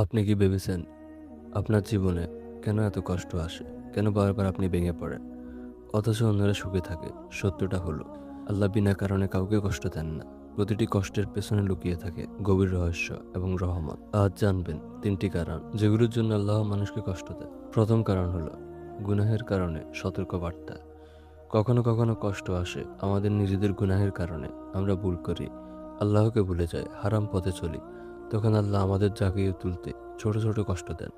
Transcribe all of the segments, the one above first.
আপনি কি ভেবেছেন আপনার জীবনে কেন এত কষ্ট আসে? কেন বারবার আপনি ভেঙে পড়েন? অথচ অন্যরা সুখে থাকে? সত্যটা হলো, আল্লাহ বিনা কারণে কাউকে কষ্ট দেন না। প্রতিটি কষ্টের পেছনে লুকিয়ে থাকে গভীর রহস্য এবং রহমত। আজ জানবেন ৩টি কারণ যেগুলোর জন্য আল্লাহ মানুষকে কষ্ট দেন। প্রথম কারণ হলো গুনাহের কারণে সতর্কবার্তা। কখনো কখনো কষ্ট আসে আমাদের নিজেদের গুনাহের কারণে। আমরা ভুল করি, আল্লাহকে ভুলে যাই, হারাম পথে চলি। তখন আল্লাহ আমাদের জাগিয়ে তুলতে ছোট ছোট কষ্ট দেন।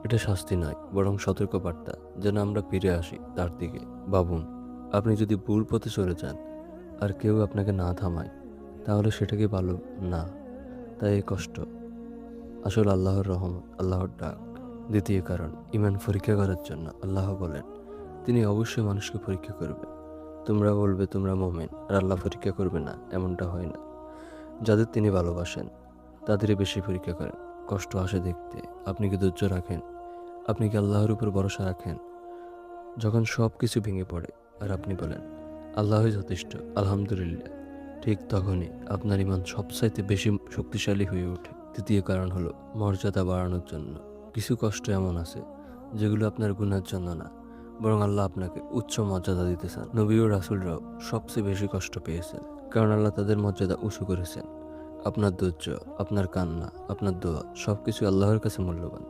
এটা শাস্তি নয়, বরং সতর্কবার্তা, যেন আমরা ফিরে আসি তার দিকে। ভাবুন, আপনি যদি ভুল পথে চলে যান আর কেউ আপনাকে না থামায়, তাহলে সেটা কি ভালো? না। তাই এই কষ্ট আসলে আল্লাহর রহমত, আল্লাহর ডাক। দ্বিতীয় কারণ, ঈমান পরীক্ষা করার জন্য। আল্লাহ বলেন, তিনি অবশ্যই মানুষকে পরীক্ষা করবেন। তোমরা বলবে তোমরা মুমিন, আর আল্লাহ পরীক্ষা করবে না, এমনটা হয় না। যাদের তিনি ভালোবাসেন তাদেরই বেশি পরীক্ষা করেন। কষ্ট আসে দেখতে আপনি কি ধৈর্য রাখেন? আপনি কি আল্লাহর উপর ভরসা রাখেন? যখন সব কিছু ভেঙে পড়ে আর আপনি বলেন, আল্লাহই যথেষ্ট, আলহামদুলিল্লাহ, ঠিক তখনই আপনার ঈমান সবচাইতে বেশি শক্তিশালী হয়ে ওঠে। তৃতীয় কারণ হলো মর্যাদা বাড়ানোর জন্য। কিছু কষ্ট এমন আছে যেগুলো আপনার গুনার জন্য না, বরং আল্লাহ আপনাকে উচ্চ মর্যাদা দিতে চান। নবী ও রাসূলরাও সবচেয়ে বেশি কষ্ট পেয়েছেন, কারণ আল্লাহ তাদের মর্যাদা উঁচু করেছেন। আপনার ধৈর্য, আপনার কান্না, আপনার দোয়া সবকিছু আল্লাহর কাছে মূল্যবান।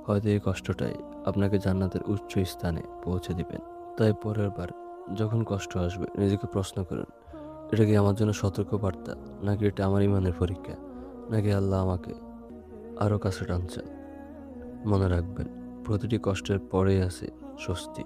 হয়তো এই কষ্টটাই আপনাকে জান্নাতের উচ্চ স্থানে পৌঁছে দিবেন। তাই পরের বার যখন কষ্ট আসবে নিজেকে প্রশ্ন করুন, এটা কি আমার জন্য সতর্ক বার্তা, নাকি এটা আমার ইমানের পরীক্ষা, নাকি আল্লাহ আমাকে আরো কাছে টানছেন? মনে রাখবেন, প্রতিটি কষ্টের পরেই আছে স্বস্তি।